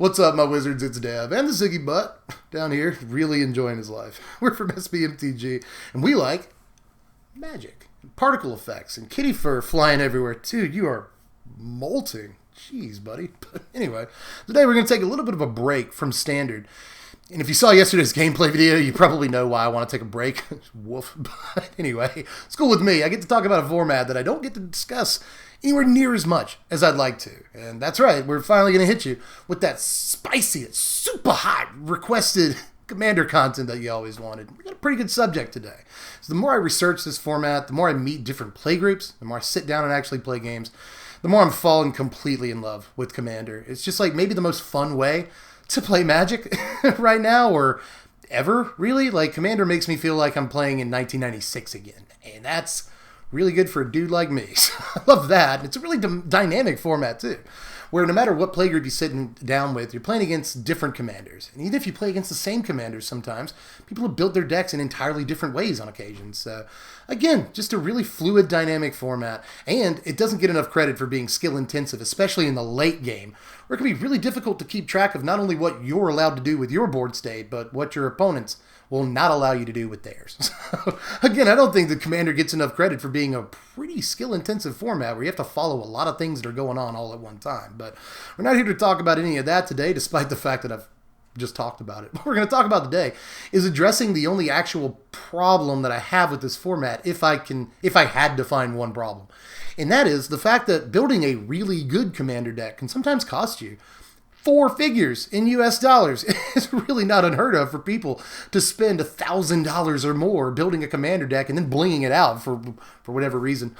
What's up, my wizards? It's Dev and the Ziggy Butt down here, really enjoying his life. We're from Mtg, and we like magic, and particle effects, and kitty fur flying everywhere. Dude, you are molting. Jeez, buddy. But anyway, today we're going to take a little bit of a break from Standard. And if you saw yesterday's gameplay video, you probably know why I want to take a break. Woof. But anyway, it's cool with me. I get to talk about a format that I don't get to discuss anywhere near as much as I'd like to. And that's right, we're finally going to hit you with that spicy, super hot, requested Commander content that you always wanted. We got a pretty good subject today. So the more I research this format, the more I meet different playgroups, the more I sit down and actually play games, the more I'm falling completely in love with Commander. It's just like maybe the most fun way to play Magic right now, or ever, really. Like, Commander makes me feel like I'm playing in 1996 again, and that's really good for a dude like me. So I love that. It's a really dynamic format, too, where no matter what playgroup you're sitting down with, you're playing against different commanders. And even if you play against the same commanders sometimes, people have built their decks in entirely different ways on occasion. So, again, just a really fluid, dynamic format. And it doesn't get enough credit for being skill-intensive, especially in the late game, where it can be really difficult to keep track of not only what you're allowed to do with your board state, but what your opponents will not allow you to do with theirs. So, again, I don't think the Commander gets enough credit for being a pretty skill-intensive format where you have to follow a lot of things that are going on all at one time. But we're not here to talk about any of that today, despite the fact that I've just talked about it. What we're going to talk about today is addressing the only actual problem that I have with this format, if I had to find one problem. And that is the fact that building a really good Commander deck can sometimes cost you 4 figures in US dollars. It's really not unheard of for people to spend $1,000 or more building a Commander deck and then blinging it out for whatever reason.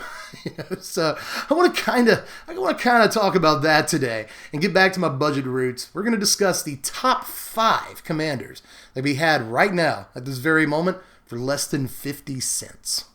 So I want to kind of talk about that today and get back to my budget roots. We're going to discuss the top 5 commanders that we had right now at this very moment for less than 50 cents.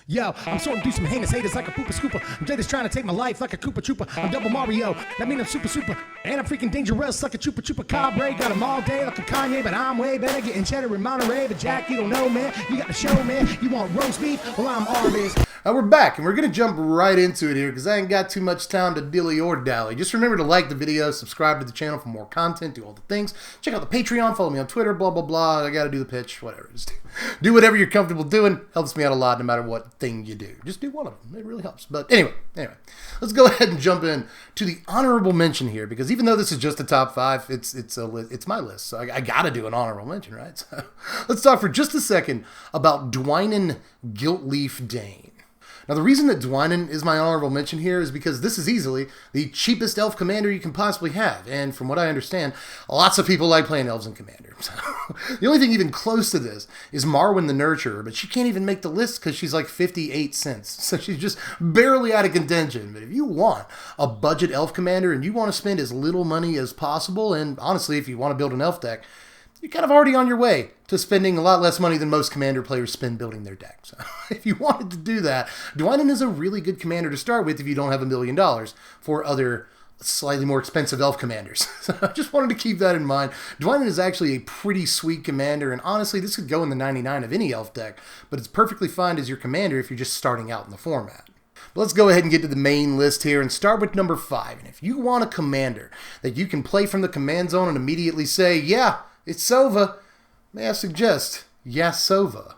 Yo, I'm sorting through some heinous haters like a pooper scooper. I'm just trying to take my life like a Koopa Trooper. I'm Double Mario, that mean I'm super. And I'm freaking dangerous like a Chupa Cabre. Got them all day like a Kanye, but I'm way better getting cheddar in Monterey. But Jack, you don't know, man. You got the show, man. You want roast beef? Well, I'm all this. Now we're back, and we're going to jump right into it here because I ain't got too much time to dilly or dally. Just remember to like the video, subscribe to the channel for more content, do all the things. Check out the Patreon, follow me on Twitter, blah, blah, blah. I got to do the pitch, whatever. Just do whatever you're comfortable doing. Helps me out a lot no matter what thing you do. Just do one of them. It really helps. But anyway, let's go ahead and jump in to the honorable mention here, because even though this is just the top 5, it's my list. So I got to do an honorable mention, right? So let's talk for just a second about Dwynen Giltleaf Dane. Now, the reason that Dwynen is my honorable mention here is because this is easily the cheapest elf commander you can possibly have. And from what I understand, lots of people like playing elves in Commander. So, the only thing even close to this is Marwyn the Nurturer, but she can't even make the list because she's like 58 cents. So she's just barely out of contention. But if you want a budget elf commander and you want to spend as little money as possible, and honestly, if you want to build an elf deck, you're kind of already on your way to spending a lot less money than most Commander players spend building their deck. So if you wanted to do that, Dwynen is a really good commander to start with if you don't have $1 million for other slightly more expensive elf commanders. So I just wanted to keep that in mind. Dwynen is actually a pretty sweet commander, and honestly, this could go in the 99 of any elf deck, but it's perfectly fine as your commander if you're just starting out in the format. But let's go ahead and get to the main list here and start with number 5. And if you want a commander that you can play from the command zone and immediately say, yeah, it's Sova, may I suggest Yasova.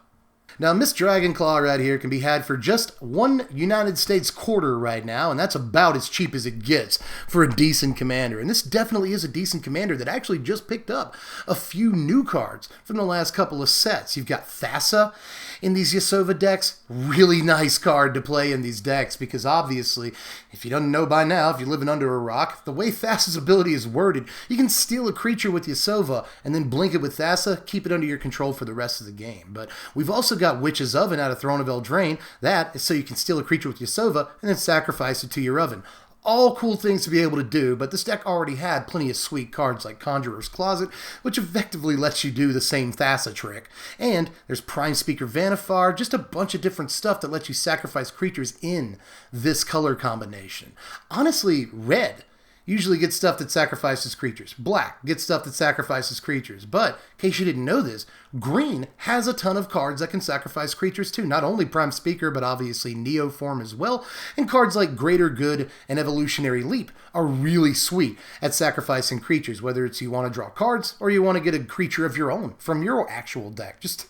Now, Miss Dragonclaw right here can be had for just $1 United States quarter right now, and that's about as cheap as it gets for a decent commander. And this definitely is a decent commander that actually just picked up a few new cards from the last couple of sets. You've got Thassa in these Yasova decks. Really nice card to play in these decks because obviously, if you don't know by now, if you're living under a rock, the way Thassa's ability is worded, you can steal a creature with Yasova and then blink it with Thassa, keep it under your control for the rest of the game. But we've also got Witch's Oven out of Throne of Eldraine. That is so you can steal a creature with Yasova and then sacrifice it to your oven. All cool things to be able to do, but this deck already had plenty of sweet cards like Conjurer's Closet, which effectively lets you do the same Thassa trick. And there's Prime Speaker Vannifar, just a bunch of different stuff that lets you sacrifice creatures in this color combination. Honestly, red usually get stuff that sacrifices creatures. Black gets stuff that sacrifices creatures. But, in case you didn't know this, green has a ton of cards that can sacrifice creatures too. Not only Prime Speaker, but obviously Neoform as well. And cards like Greater Good and Evolutionary Leap are really sweet at sacrificing creatures, whether it's you want to draw cards or you want to get a creature of your own from your actual deck. Just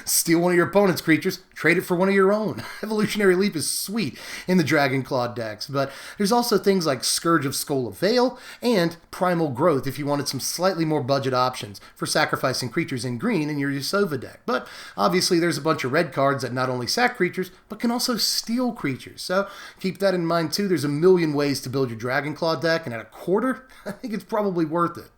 steal one of your opponent's creatures, trade it for one of your own. Evolutionary Leap is sweet in the Dragon Claw decks, but there's also things like Scourge of Skull of Vale and Primal Growth if you wanted some slightly more budget options for sacrificing creatures in green in your Yasova deck. But obviously there's a bunch of red cards that not only sack creatures, but can also steal creatures. So keep that in mind too. There's a million ways to build your Dragon Claw deck, and at a quarter, I think it's probably worth it.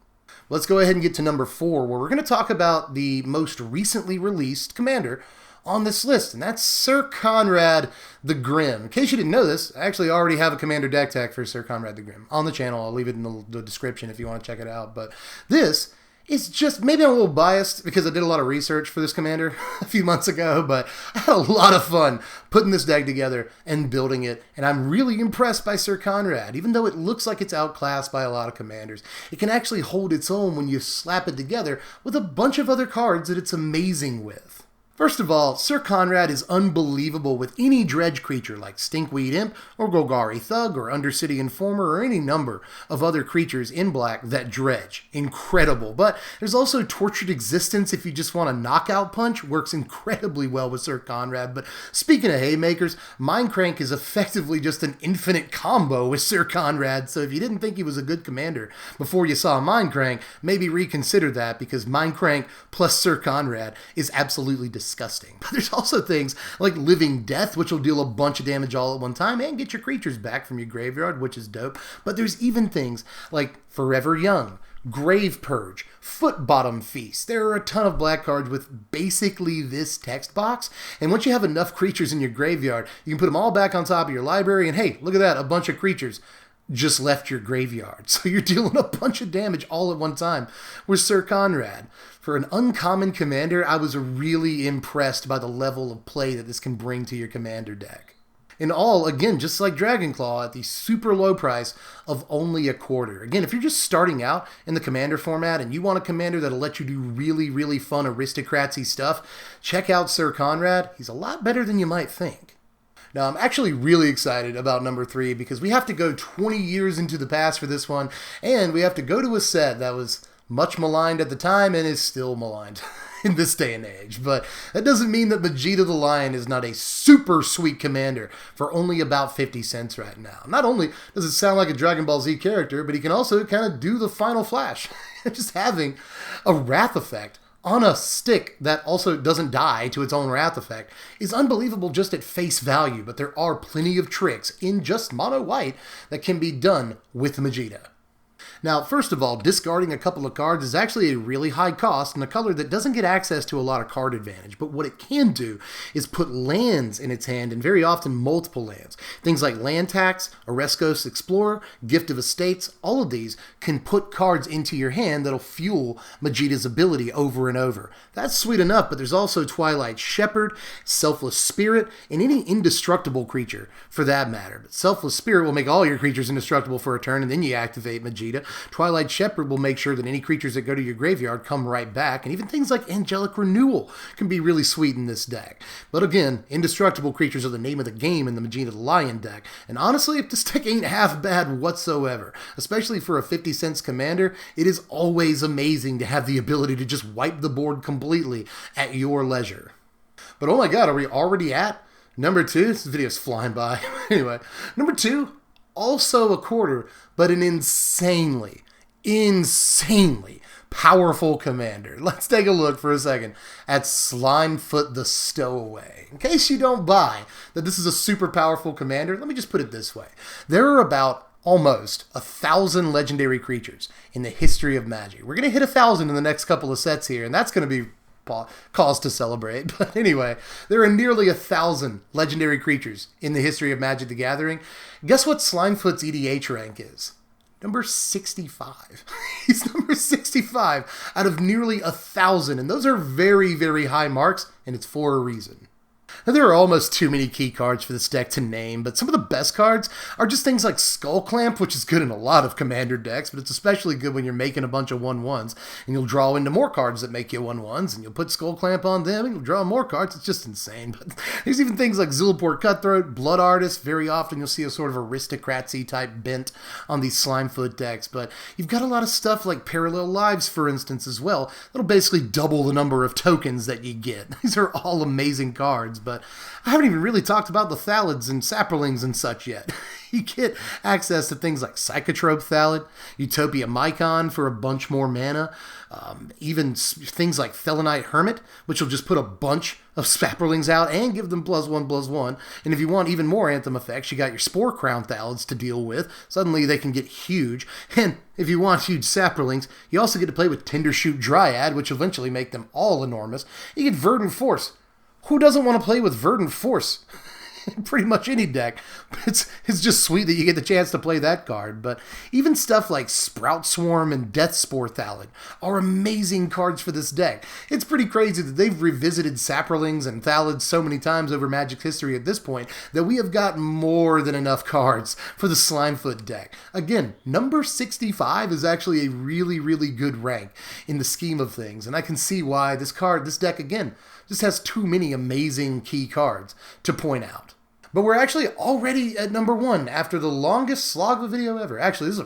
Let's go ahead and get to number 4, where we're going to talk about the most recently released commander on this list, and that's Sir Conrad the Grim. In case you didn't know this, I actually already have a Commander Deck Tech for Sir Conrad the Grim on the channel. I'll leave it in the description if you want to check it out. But this is just, maybe I'm a little biased because I did a lot of research for this commander a few months ago, but I had a lot of fun putting this deck together and building it, and I'm really impressed by Sir Conrad. Even though it looks like it's outclassed by a lot of commanders, it can actually hold its own when you slap it together with a bunch of other cards that it's amazing with. First of all, Sir Conrad is unbelievable with any dredge creature like Stinkweed Imp or Golgari Thug or Undercity Informer or any number of other creatures in black that dredge. Incredible. But there's also Tortured Existence if you just want a knockout punch. Works incredibly well with Sir Conrad. But speaking of haymakers, Mindcrank is effectively just an infinite combo with Sir Conrad. So if you didn't think he was a good commander before you saw Mindcrank, maybe reconsider that, because Mindcrank plus Sir Conrad is absolutely disgusting. But there's also things like Living Death, which will deal a bunch of damage all at one time and get your creatures back from your graveyard, which is dope. But there's even things like Forever Young, Grave Purge, Foot Bottom Feast. There are a ton of black cards with basically this text box, and once you have enough creatures in your graveyard, you can put them all back on top of your library, and hey, look at that, a bunch of creatures just left your graveyard. So you're dealing a bunch of damage all at one time with Sir Conrad. For an uncommon commander, I was really impressed by the level of play that this can bring to your commander deck. In all, again, just like Dragonclaw, at the super low price of only a quarter. Again, if you're just starting out in the commander format and you want a commander that'll let you do really, really fun aristocratsy stuff, check out Sir Conrad. He's a lot better than you might think. Now, I'm actually really excited about number 3 because we have to go 20 years into the past for this one, and we have to go to a set that was much maligned at the time and is still maligned in this day and age. But that doesn't mean that Vegeta the Lion is not a super sweet commander for only about 50 cents right now. Not only does it sound like a Dragon Ball Z character, but he can also kind of do the final flash. Just having a wrath effect on a stick that also doesn't die to its own wrath effect is unbelievable just at face value, but there are plenty of tricks in just mono white that can be done with Vegeta. Now, first of all, discarding a couple of cards is actually a really high cost in a color that doesn't get access to a lot of card advantage, but what it can do is put lands in its hand, and very often multiple lands. Things like Land Tax, Oreskos Explorer, Gift of Estates, all of these can put cards into your hand that'll fuel Vegeta's ability over and over. That's sweet enough, but there's also Twilight Shepherd, Selfless Spirit, and any indestructible creature for that matter. But Selfless Spirit will make all your creatures indestructible for a turn, and then you activate Vegeta. Twilight Shepherd will make sure that any creatures that go to your graveyard come right back, and even things like Angelic Renewal can be really sweet in this deck. But again, indestructible creatures are the name of the game in the Vegeta the Lion deck, and honestly, this deck ain't half bad whatsoever. Especially for a 50 cents commander, it is always amazing to have the ability to just wipe the board completely at your leisure. But oh my god, are we already at number 2? This video's flying by. Anyway, number 2, also a quarter, but an insanely powerful commander. Let's take a look for a second at Slimefoot the Stowaway. In case you don't buy that this is a super powerful commander, let me just put it this way. There are about almost 1,000 legendary creatures in the history of Magic. We're going to hit 1,000 in the next couple of sets here, and that's going to be cause to celebrate. But anyway, there are nearly 1,000 legendary creatures in the history of Magic the Gathering. Guess what Slimefoot's EDH rank is? Number 65. He's number 65 out of nearly 1,000, and those are very, very high marks, and it's for a reason. There are almost too many key cards for this deck to name, but some of the best cards are just things like Skull Clamp, which is good in a lot of commander decks, but it's especially good when you're making a bunch of 1/1s, and you'll draw into more cards that make you 1/1s, and you'll put Skull Clamp on them, and you'll draw more cards. It's just insane. But there's even things like Zulaport Cutthroat, Blood Artist. Very often you'll see a sort of aristocracy type bent on these Slimefoot decks, but you've got a lot of stuff like Parallel Lives, for instance, as well. That'll basically double the number of tokens that you get. These are all amazing cards, but I haven't even really talked about the Thalids and Saprolings and such yet. You get access to things like Psychotrope Thalid, Utopia Mycon for a bunch more mana, even things like Felonite Hermit, which will just put a bunch of Saprolings out and give them +1/+1. And if you want even more Anthem effects, you got your Spore Crown Thalids to deal with. Suddenly they can get huge. And if you want huge Saprolings, you also get to play with Tindershoot Dryad, which will eventually make them all enormous. You get Verdant Force. Who doesn't want to play with Verdant Force? Pretty much any deck. It's just sweet that you get the chance to play that card. But even stuff like Sprout Swarm and Death Spore Thalid are amazing cards for this deck. It's pretty crazy that they've revisited Saprolings and Thalids so many times over Magic's history at this point that we have got more than enough cards for the Slimefoot deck. Again, number 65 is actually a really, really good rank in the scheme of things. And I can see why this deck, again, just has too many amazing key cards to point out. But we're actually already at number 1 after the longest slog of a video ever. Actually, this is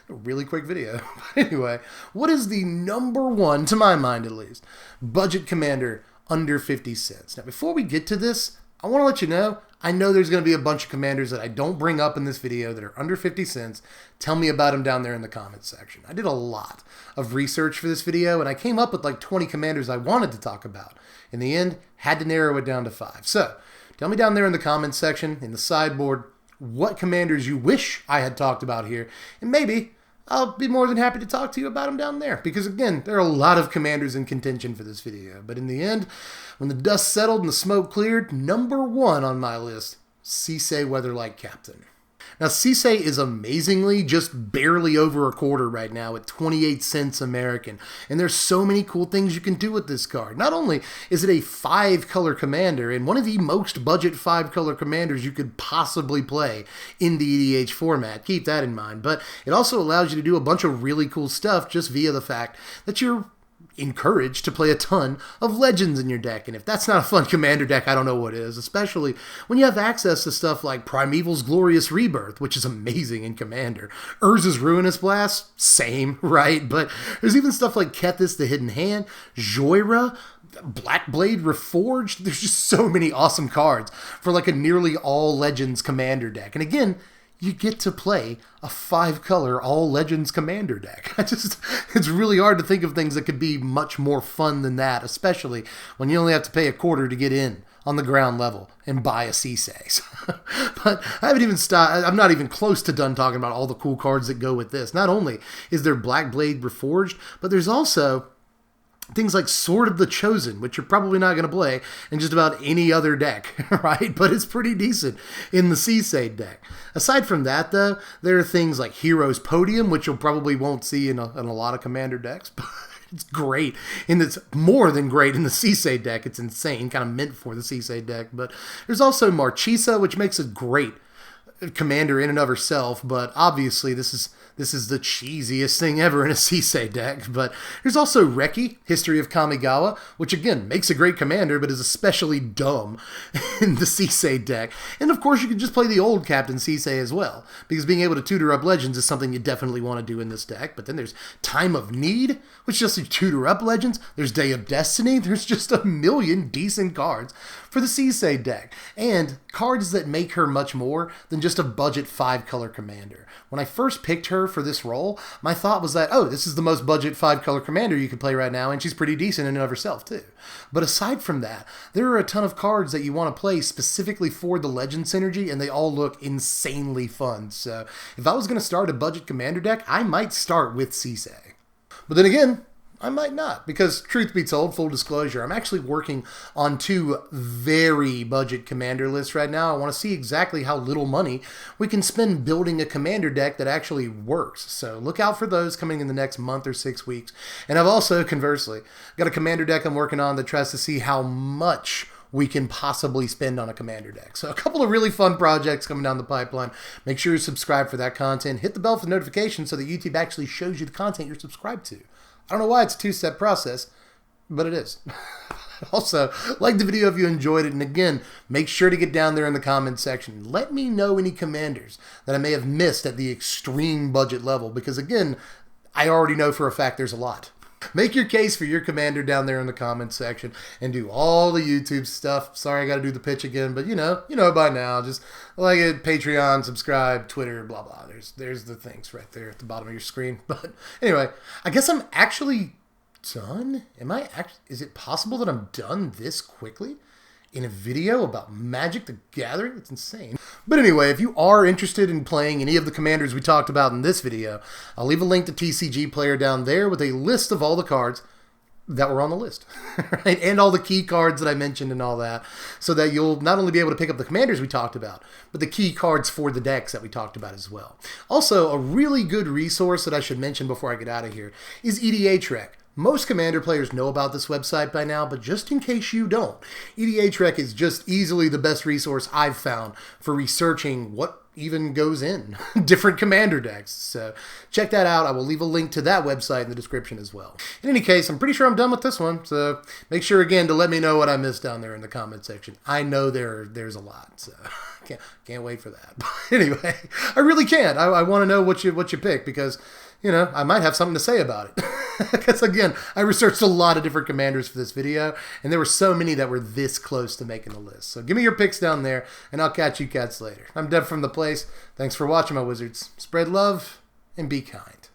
a really quick video. But anyway, what is the number 1, to my mind at least, budget commander under 50 cents? Now, before we get to this, I want to let you know, I know there's going to be a bunch of commanders that I don't bring up in this video that are under 50 cents. Tell me about them down there in the comments section. I did a lot of research for this video, and I came up with like 20 commanders I wanted to talk about. In the end, had to narrow it down to 5. So, tell me down there in the comments section, in the sideboard, what commanders you wish I had talked about here, and maybe I'll be more than happy to talk to you about them down there, because again, there are a lot of commanders in contention for this video. But in the end, when the dust settled and the smoke cleared, number 1 on my list, CeeCee Weatherlight Captain. Now, CeeCee is amazingly just barely over a quarter right now at 28 cents American. And there's so many cool things you can do with this card. Not only is it a 5-color commander, and one of the most budget 5-color commanders you could possibly play in the EDH format, keep that in mind, but it also allows you to do a bunch of really cool stuff just via the fact that you're encouraged to play a ton of legends in your deck. And if that's not a fun commander deck, I don't know what is, especially when you have access to stuff like Primeval's Glorious Rebirth, which is amazing in commander. Urza's Ruinous Blast, same, right? But there's even stuff like Kethis the Hidden Hand, Joyra, Blackblade Reforged. There's just so many awesome cards for like a nearly all legends commander deck. And again, you get to play a 5-color all legends commander deck. It's really hard to think of things that could be much more fun than that, especially when you only have to pay a quarter to get in on the ground level and buy a CeeCee. But I'm not even close to done talking about all the cool cards that go with this. Not only is there Blackblade Reforged, but there's also things like Sword of the Chosen, which you're probably not going to play in just about any other deck, right? But it's pretty decent in the CeeCee deck. Aside from that, though, there are things like Heroes Podium, which you'll probably won't see in a lot of commander decks, but it's great, and it's more than great in the CeeCee deck. It's insane, kind of meant for the CeeCee deck. But there's also Marchesa, which makes a great commander in and of herself, but obviously this is the cheesiest thing ever in a CeeCee deck. But there's also Reki, History of Kamigawa, which again makes a great commander, but is especially dumb in the CeeCee deck. And of course, you can just play the old Captain CeeCee as well, because being able to tutor up legends is something you definitely want to do in this deck. But then there's Time of Need, which just to tutor up legends. There's Day of Destiny. There's just a million decent cards for the CeeCee deck, and cards that make her much more than just a budget 5-color commander. When I first picked her for this role, my thought was that, oh, this is the most budget 5-color commander you could play right now, and she's pretty decent in and of herself, too. But aside from that, there are a ton of cards that you want to play specifically for the Legend synergy, and they all look insanely fun. So if I was going to start a budget commander deck, I might start with CeeCee. But then again, I might not, because truth be told, full disclosure, I'm actually working on 2 very budget commander lists right now. I want to see exactly how little money we can spend building a commander deck that actually works. So look out for those coming in the next month or 6 weeks. And I've also, conversely, got a commander deck I'm working on that tries to see how much we can possibly spend on a commander deck. So a couple of really fun projects coming down the pipeline. Make sure you subscribe for that content. Hit the bell for notifications so that YouTube actually shows you the content you're subscribed to. I don't know why it's a two-step process, but it is. Also, like the video if you enjoyed it, and again, make sure to get down there in the comments section. Let me know any commanders that I may have missed at the extreme budget level, because again, I already know for a fact there's a lot. Make your case for your commander down there in the comments section and do all the YouTube stuff. Sorry, I got to do the pitch again, but you know by now. Just like it, Patreon, subscribe, Twitter, blah, blah. There's the things right there at the bottom of your screen. But anyway, I guess I'm actually done? Is it possible that I'm done this quickly in a video about Magic the Gathering? It's insane. But anyway, if you are interested in playing any of the commanders we talked about in this video, I'll leave a link to TCG Player down there with a list of all the cards that were on the list, right? And all the key cards that I mentioned and all that, so that you'll not only be able to pick up the commanders we talked about, but the key cards for the decks that we talked about as well. Also, a really good resource that I should mention before I get out of here is EDA Trek. Most Commander players know about this website by now, but just in case you don't, EDA Trek is just easily the best resource I've found for researching what even goes in different Commander decks. So check that out. I will leave a link to that website in the description as well. In any case, I'm pretty sure I'm done with this one, so make sure again to let me know what I missed down there in the comment section. I know there's a lot, so can't wait for that. But anyway, I really can't. I want to know what you pick, because I might have something to say about it. Because again, I researched a lot of different commanders for this video, and there were so many that were this close to making the list. So give me your picks down there, and I'll catch you cats later. I'm Dev from The Place. Thanks for watching, my wizards. Spread love, and be kind.